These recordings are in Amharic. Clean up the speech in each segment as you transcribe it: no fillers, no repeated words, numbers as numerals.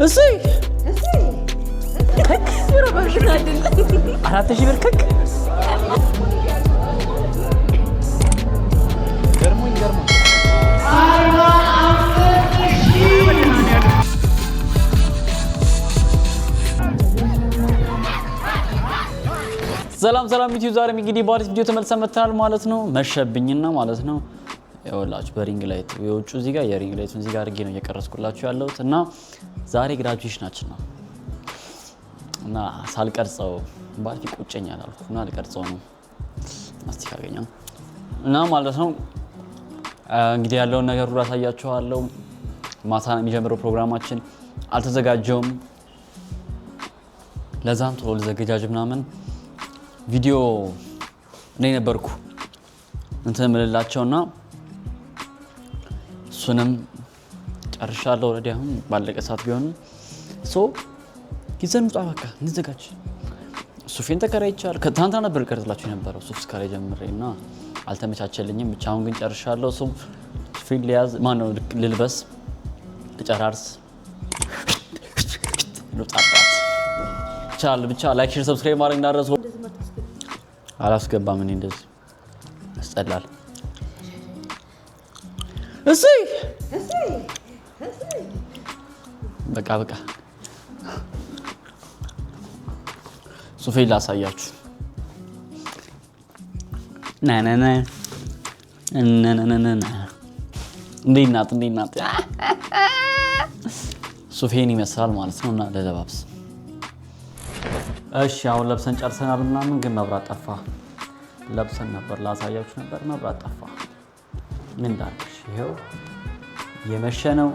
እሰይ አራት ሺህ ብር ክክ ገርሞኝ ሰላም ዩቲዩብ ዛሬ እንግዲህ በአዲስ ቪዲዮ ተመልሰን መጥተናል ማለት ነው። መሸብኝና ማለት ነው ያውላችሁ በሪንግ ላይት የውጭ እዚህ ጋር የሪንግ ላይቱን እዚህ ጋር አድርጌ ነው እየቀረስኩላችሁ ያለሁት እና ዛሬ ግራጁዌሽናችን ነው እና ሳልቀርጸው ባልፊ ቁጭኛል አልኩና አልቀርጸው ነው ማስቲካ አገኘን እና ማለት ነው እንግዲህ ያለውን ነገር ሁሉ አሳያችኋለሁ። ማታ የሚጀምረው ፕሮግራማችን አልተዘጋጀውም። ለዛም ቶሎ ልዘገጃጅ ምናምን ቪዲዮ እኔ ነበርኩ እንትን ምልላቸውና እሱንም ጨርሻለሁ። ኦሬዲ አሁን ባለቀ ሰዓት ቢሆንም ይዘን ውጣ በቃ እንዘጋጅ። ሱፌን ተከራይቻል። ከታንታ ነበር ቀርጽላችሁ የነበረው ሱፍ ስካለ ጀምሬና አልተመቻቸልኝም። ብቻ አሁን ግን ጨርሻለሁ። ሱፌን ሊያዝ ማነው ልልበስ ልጨራርስ ልውጣባት ቻል ብቻ ላይክ ሼር ሰብስክራይብ ማድረግ እንዳትረሱ። አላስገባም እኔ እንደዚህ አስጠላል። እሰይ በቃ ሱፌን ላሳያችሁ። ናናና እንዴት ናት ሱፌን ይመስላል ማለት ነውና ለለባብስ። እሺ አሁን ለብሰን ጨርሰናል ምናምን፣ ግን መብራት ጠፋ። ለብሰን ነበር ላሳያችሁ ነበር፣ መብራት ጠፋ። ምን እንዳልሽ ይሄው የመሸ ነው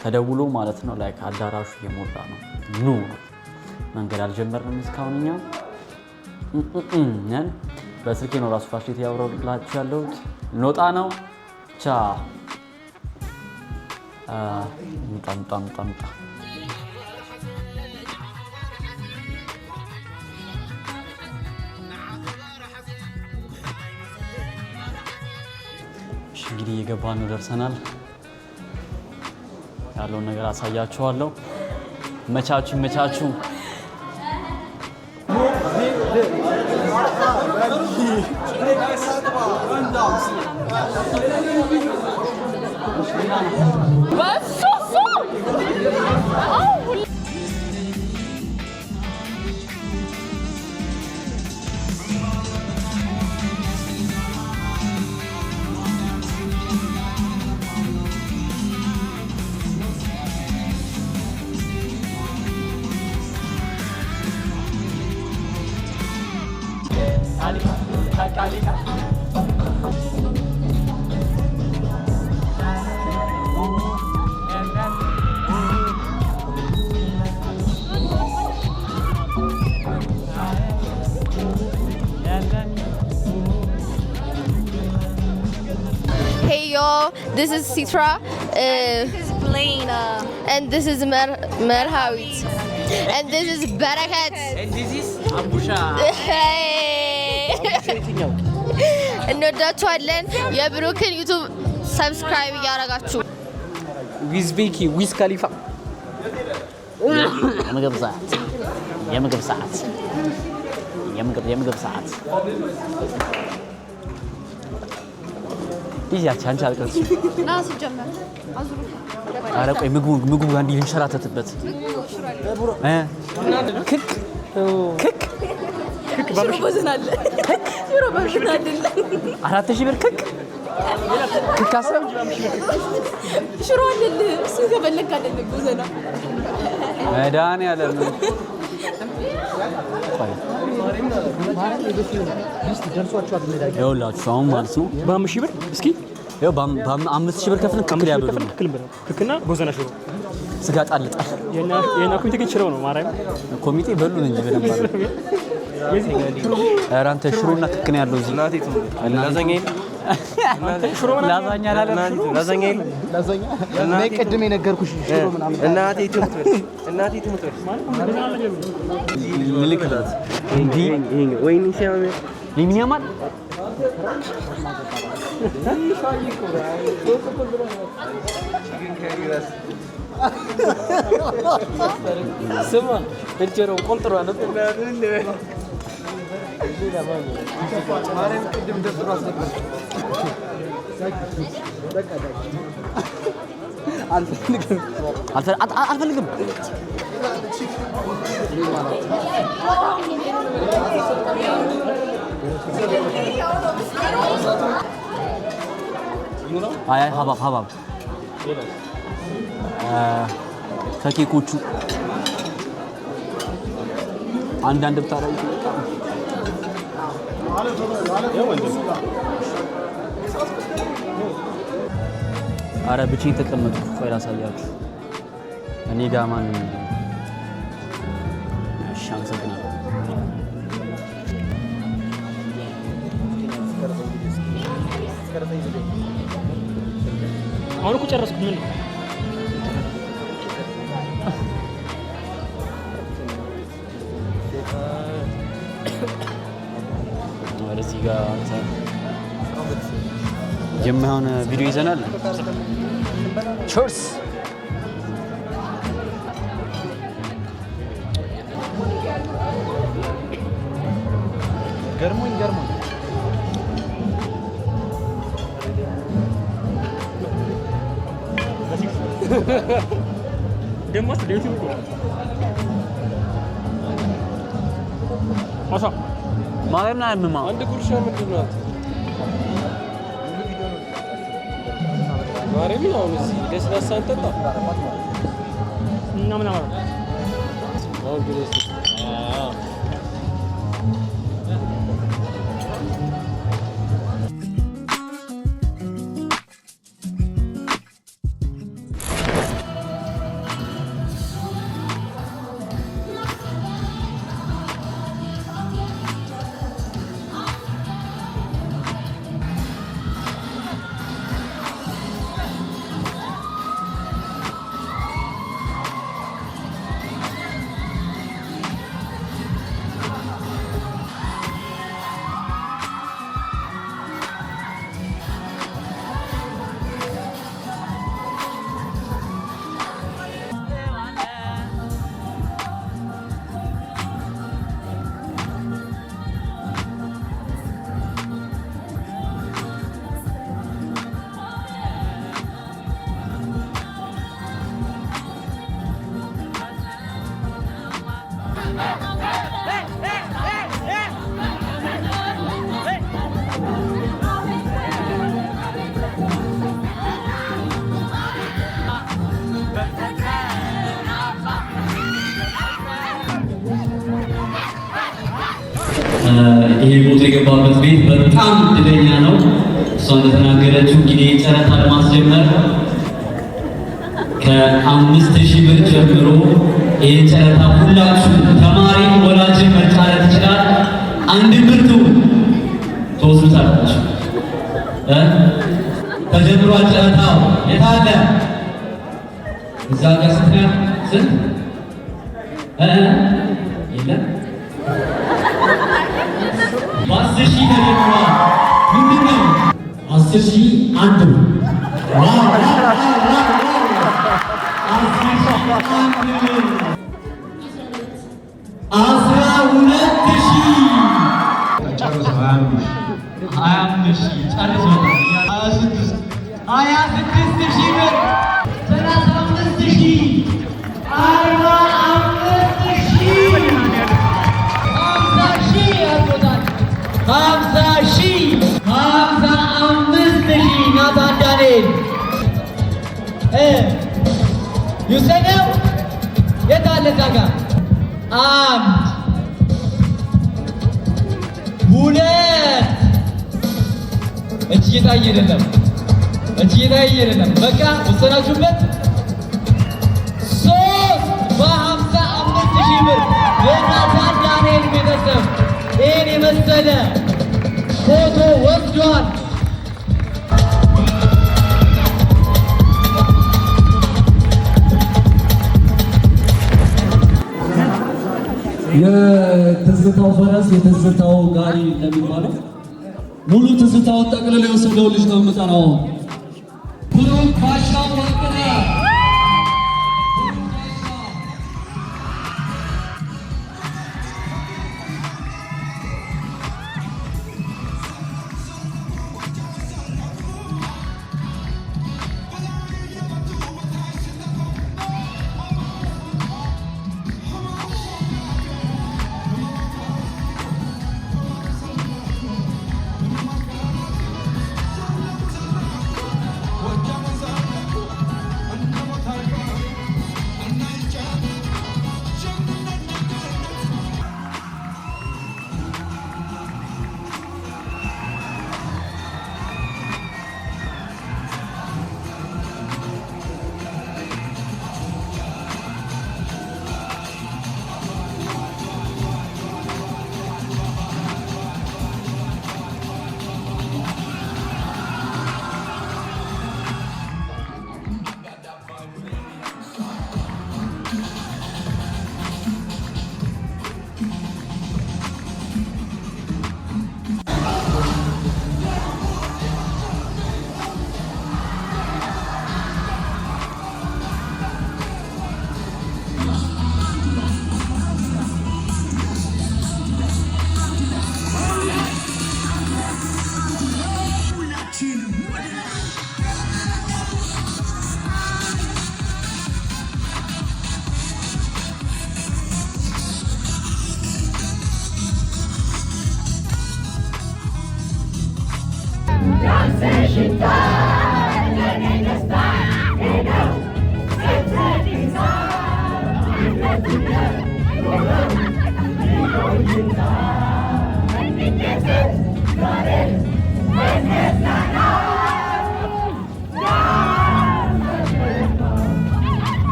ተደውሎ ማለት ነው። ላይክ አዳራሹ እየሞላ ነው። ኑ መንገድ አልጀመርንም እስካሁን እኛ ነን። በስልኬ ነው ራሱ ፋሽት ያወራላችሁ ያለሁት። እንወጣ ነው ቻ ምጣ እንግዲህ እየገባን ነው ደርሰናል። ያለውን ነገር አሳያችኋለሁ። መቻችሁ Hey y'all, this is Citra. This is Blaine. And this is Merhawit. And this is Barakat. And this is Abusha. Hey! እንወዳችኋለን። የብሩክን ዩቲዩብ ሰብስክራይብ እያደረጋችሁ ዊዝ ቤኪ ዊዝ ካሊፋ የምግብ ሰዓት ይያቻ አንቺ አልቀርጽ ና ሲጀመር አዙሩ። ኧረ ቆይ ምግቡ ጋር እንዲህ ልንሸራተትበት ክክ በዝናለ ሽሮ በዝናለ 4000 ብር ክክ አሰብ ሽሮ አይደል እሱ ከበለክ አይደል ጉዘና መድኃኒዓለም ይኸውላችሁ አሁን ማለት ነው በ5000 ብር እስኪ ይኸው በ5000 ብር ከፍለን ክክል ያበሉ ነው። ክክና ጎዘና ሽሮ ስጋ ጣልጣ የና ኮሚቴ ግን ሽሮ ነው ማርያም ኮሚቴ በሉን እንጂ በደንብ አለ። ኧረ አንተ ሽሮና ክክ ነው ያለው እዚህ ላዛኛ እኔ ቅድም የነገርኩሽ ሽሮ ምናምን እናቴ ትሙት ልልክላት እንዲ ወይኔ ሲያምር ምን ያማል ስማ እጀሮው ቆንጥሯል ማርያም ቅድም ደብሮ አስነበር አልፈልግም አይ ሀባብ ከኬኮቹ አንዳንድ ብታረጉ አረ ብቻዬን ተቀመጥኩ። ቆይ ላሳያችሁ እኔ ጋር ማን እሺ አመሰግናለሁ። አሁን እኮ ጨረስኩ። ምን ወደዚህ ጋር የማይሆን ቪዲዮ ይዘናል። ቾርስ ገርሞኝ ደሞስ ዴቱ እኮ ማሳ ማርያም ላይ ምማ አንድ ጉርሻ ምንድን ናት? ማርያም ነው እዚህ ለስላሳ እንጠጣ እና ምን አማራ አሁን ግሬስ ይሄ ቦታ የገባበት ቤት በጣም እድለኛ ነው። እሷ እንደተናገረችው እንግዲህ ጨረታ ለማስጀመር ከ5000 ብር ጀምሮ ይሄ ጨረታ ሁላችሁም ተማሪ ወላጅን መጫረት ይችላል። አንድ ብርቱ ተወስዱታላችሁ። ተጀምሯል ጨረታው። የታለ እዛ ጋር ስንት የለም በ10 ሺህ ተጀምሯል። ምንድን ነው 10 ሺህ አንዱ 55,000 ናታን ዳንኤል ዩሰነው የት አለ? እዛ ጋር 1 2 እጅ እየታየ አይደለም። በቃ ወሰናችሁበት። 3 በ55,000 ብር የናታን ዳንኤል ቤተሰብ ይህን የመሰለ ፎቶ ወስዷል። የትዝታው ፈረስ የትዝታው ጋሪ እንደሚባለው ሙሉ ትዝታውን ጠቅልሎ የወሰደው ልጅ ነው የምጠራው። ብሩክ ባሻው ወርቅነህ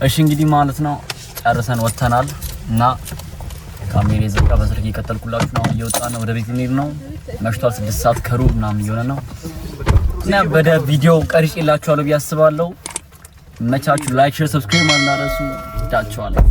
እሺ እንግዲህ ማለት ነው ጨርሰን ወጥተናል እና ካሜራ ዘጋ በስልክ እየቀጠልኩላችሁ ነው። እየወጣን ነው፣ ወደ ቤት ልንሄድ ነው። መሽቷል 6 ሰዓት ከሩብ ምናምን እየሆነ ነው እና በደ ቪዲዮ ቀርጬላችኋለሁ ብዬ አስባለሁ። መቻችሁ ላይክ፣ ሼር፣ ሰብስክራይብ ማድረግ እንዳትረሱ። ዳችኋለሁ።